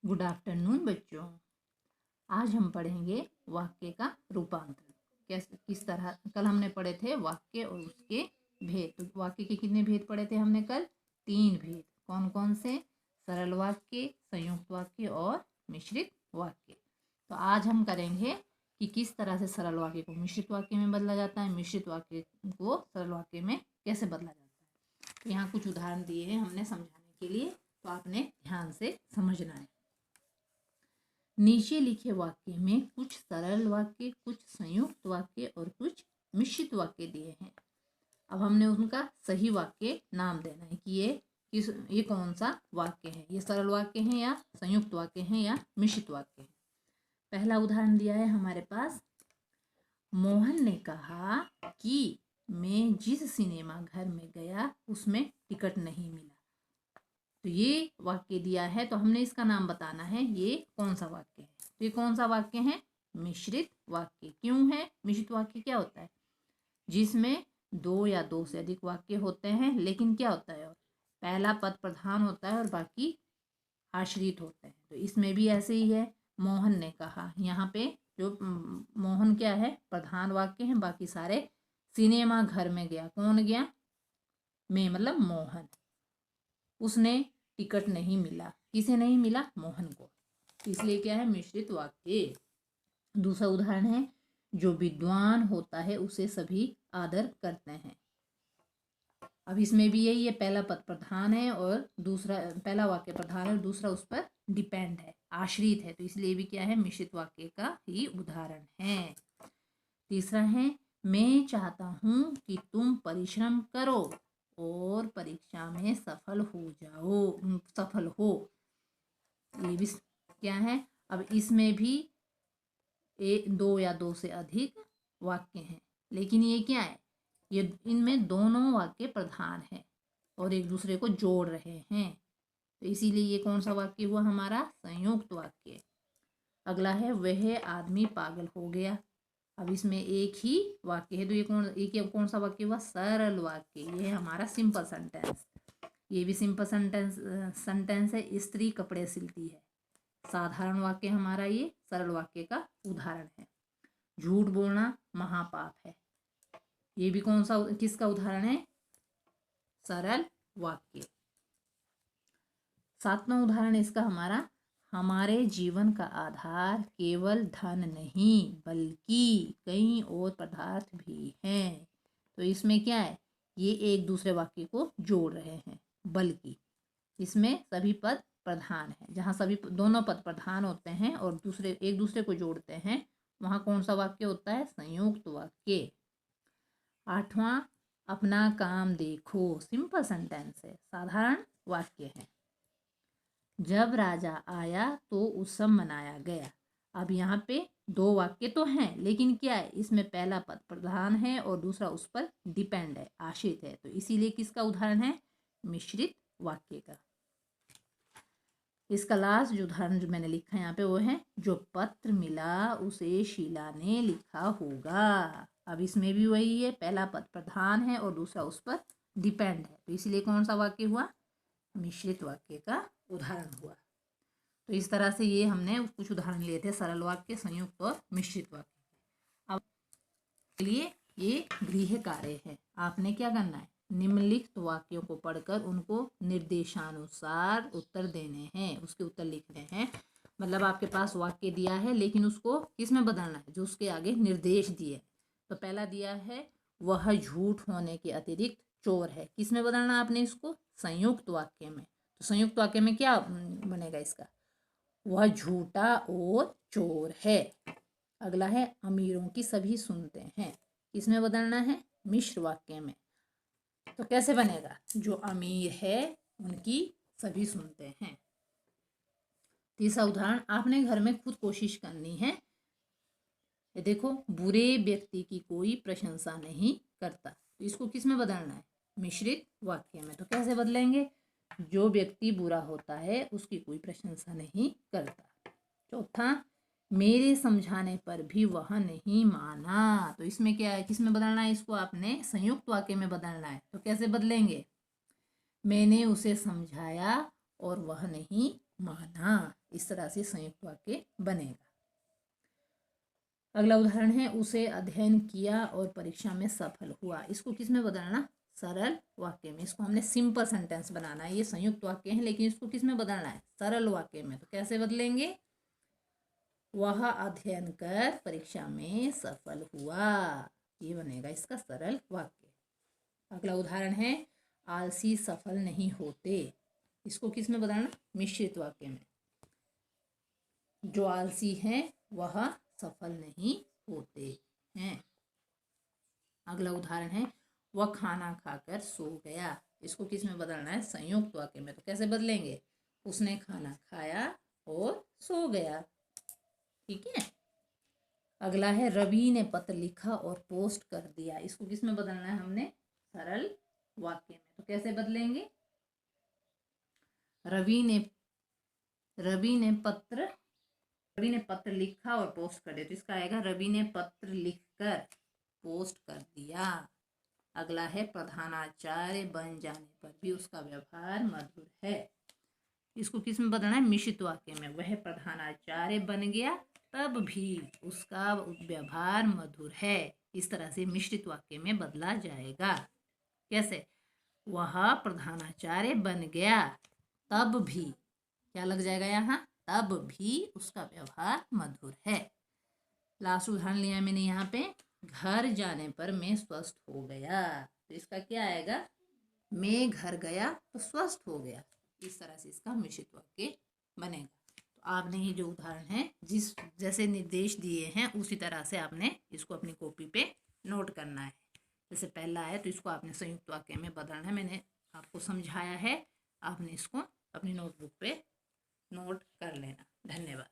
Good afternoon बच्चों। आज हम पढ़ेंगे वाक्य का रूपांतरण। कैसे, किस तरह। कल हमने पढ़े थे वाक्य और उसके भेद। तो वाक्य के कितने भेद पढ़े थे हमने कल? 3 भेद। कौन कौन से? सरल वाक्य, संयुक्त वाक्य और मिश्रित वाक्य। तो आज हम करेंगे कि किस तरह से सरल वाक्य को मिश्रित वाक्य में बदला जाता है, मिश्रित वाक्य को सरल वाक्य में कैसे बदला जाता है। तो यहाँ कुछ उदाहरण दिए हैं हमने समझाने के लिए, तो आपने ध्यान से समझना है। नीचे लिखे वाक्य में कुछ सरल वाक्य, कुछ संयुक्त वाक्य और कुछ मिश्रित वाक्य दिए हैं। अब हमने उनका सही वाक्य नाम देना है कि ये कौन सा वाक्य है, ये सरल वाक्य है या संयुक्त वाक्य है या मिश्रित वाक्य है। पहला उदाहरण दिया है हमारे पास। मोहन ने कहा कि मैं जिस सिनेमा घर में गया उसमें टिकट नहीं मिला। तो ये वाक्य दिया है, तो हमने इसका नाम बताना है ये कौन सा वाक्य है। तो ये कौन सा वाक्य है? मिश्रित वाक्य। क्यों है? मिश्रित वाक्य क्या होता है? जिसमें 2 या 2 से अधिक वाक्य होते हैं, लेकिन क्या होता है, और पहला पद प्रधान होता है और बाकी आश्रित होते हैं। तो इसमें भी ऐसे ही है। मोहन ने कहा, यहाँ पे जो मोहन क्या है? प्रधान वाक्य है। बाकी सारे सिनेमा घर में गया, कौन गया? मैं मतलब मोहन। उसने टिकट नहीं मिला, किसे नहीं मिला? मोहन को। इसलिए क्या है? मिश्रित वाक्य। दूसरा उदाहरण है, जो विद्वान होता है उसे सभी आदर करते हैं। अब इसमें भी यही है, पहला पद प्रधान है और दूसरा, पहला वाक्य प्रधान है और दूसरा उस पर डिपेंड है, आश्रित है। तो इसलिए भी क्या है? मिश्रित वाक्य का ही उदाहरण है। तीसरा है, मैं चाहता हूं कि तुम परिश्रम करो और परीक्षा में सफल हो। ये भी क्या है? अब इसमें भी 2 या 2 से अधिक वाक्य हैं, लेकिन ये क्या है? ये इनमें दोनों वाक्य प्रधान है और एक दूसरे को जोड़ रहे हैं। तो इसीलिए ये कौन सा वाक्य हुआ? हमारा संयुक्त वाक्य। अगला है, वह आदमी पागल हो गया। अब इसमें एक ही वाक्य है, तो ये कौन सा वाक्य हुआ? सरल वाक्य। ये है हमारा सिंपल सेंटेंस। ये भी सिंपल सेंटेंस है। स्त्री कपड़े सिलती है। साधारण वाक्य हमारा ये सरल वाक्य का उदाहरण है। झूठ बोलना महापाप है। ये भी कौन सा, किसका उदाहरण है? सरल वाक्य। 7वां उदाहरण इसका हमारा, हमारे जीवन का आधार केवल धन नहीं बल्कि कई और पदार्थ भी हैं। तो इसमें क्या है? ये एक दूसरे वाक्य को जोड़ रहे हैं। बल्कि इसमें सभी पद प्रधान है। जहाँ सभी दोनों पद प्रधान होते हैं और एक दूसरे को जोड़ते हैं, वहाँ कौन सा वाक्य होता है? संयुक्त वाक्य। 8वां, अपना काम देखो। सिंपल सेंटेंस है, साधारण वाक्य है। जब राजा आया तो उत्सव मनाया गया। अब यहाँ पे 2 वाक्य तो हैं, लेकिन क्या है? इसमें पहला पद प्रधान है और दूसरा उस पर डिपेंड है, आश्रित है। तो इसीलिए किसका उदाहरण है? मिश्रित वाक्य का। इसका लास्ट जो उदाहरण जो मैंने लिखा है यहाँ पे, वो है, जो पत्र मिला उसे शीला ने लिखा होगा। अब इसमें भी वही है, पहला पद प्रधान है और दूसरा उस पर डिपेंड है। तो इसलिए कौन सा वाक्य हुआ? मिश्रित वाक्य का उदाहरण हुआ। तो इस तरह से ये हमने कुछ उदाहरण लिए थे, सरल वाक्य, संयुक्त और मिश्रित वाक्य। अब लिए ये गृह कार्य है। आपने क्या करना है? निम्नलिखित वाक्यों को पढ़कर उनको निर्देशानुसार उत्तर देने हैं, उसके उत्तर लिखने हैं। मतलब आपके पास वाक्य दिया है, लेकिन उसको किस में बदलना है? जो उसके आगे निर्देश दिए। तो पहला दिया है, वह झूठ होने के अतिरिक्त चोर है। किस में बदलना आपने इसको? संयुक्त वाक्य में। तो संयुक्त वाक्य में क्या बनेगा इसका? वह झूठा और चोर है। अगला है, अमीरों की सभी सुनते हैं। किसमें बदलना है? मिश्र वाक्य में। तो कैसे बनेगा? जो अमीर है उनकी सभी सुनते हैं। तीसरा उदाहरण, आपने घर में खुद कोशिश करनी है। ये देखो, बुरे व्यक्ति की कोई प्रशंसा नहीं करता। तो इसको किस में बदलना है? मिश्रित वाक्य में। तो कैसे बदलेंगे? जो व्यक्ति बुरा होता है उसकी कोई प्रशंसा नहीं करता। चौथा, मेरे समझाने पर भी वह नहीं माना। तो इसमें क्या है? किस में बदलना है इसको? आपने संयुक्त वाक्य में बदलना है। तो कैसे बदलेंगे? मैंने उसे समझाया और वह नहीं माना। इस तरह से संयुक्त वाक्य बनेगा। अगला उदाहरण है, उसे अध्ययन किया और परीक्षा में सफल हुआ। इसको किस में बदलना? सरल वाक्य में। इसको हमने सिंपल सेंटेंस बनाना है। ये संयुक्त वाक्य है लेकिन इसको किस में बदलना है? सरल वाक्य में। तो कैसे बदलेंगे? वह अध्ययन कर परीक्षा में सफल हुआ, ये बनेगा इसका सरल वाक्य। अगला उदाहरण है, आलसी सफल नहीं होते। इसको किस में बदलना? मिश्रित वाक्य में। जो आलसी हैं वह सफल नहीं होते हैं। अगला उदाहरण है, वह खाना खाकर सो गया। इसको किस में बदलना है? संयुक्त वाक्य में। तो कैसे बदलेंगे? उसने खाना खाया और सो गया। ठीक है। अगला है, रवि ने पत्र लिखा और पोस्ट कर दिया। इसको किस में बदलना है हमने? सरल वाक्य में। तो कैसे बदलेंगे? रवि ने पत्र लिखा और पोस्ट कर दिया। तो इसका आएगा, रवि ने पत्र लिखकर पोस्ट कर दिया। अगला है, प्रधानाचार्य बन जाने पर भी उसका व्यवहार मधुर है। इसको किस में बदलना है? मिश्रित वाक्य में। वह प्रधानाचार्य बन गया तब भी उसका व्यवहार मधुर है। इस तरह से मिश्रित वाक्य में बदला जाएगा। कैसे? वह प्रधानाचार्य बन गया तब भी, क्या लग जाएगा यहाँ? तब भी उसका व्यवहार मधुर है। लास्ट उदाहरण लिया मैंने यहाँ पे, घर जाने पर मैं स्वस्थ हो गया। तो इसका क्या आएगा? मैं घर गया तो स्वस्थ हो गया। इस तरह से इसका मिश्रित वाक्य बनेगा। तो आपने ये जो उदाहरण है, जैसे निर्देश दिए हैं उसी तरह से आपने इसको अपनी कॉपी पे नोट करना है। जैसे पहला है तो इसको आपने संयुक्त वाक्य में बदलना है। मैंने आपको समझाया है, आपने इसको अपनी नोटबुक पे नोट कर लेना। धन्यवाद।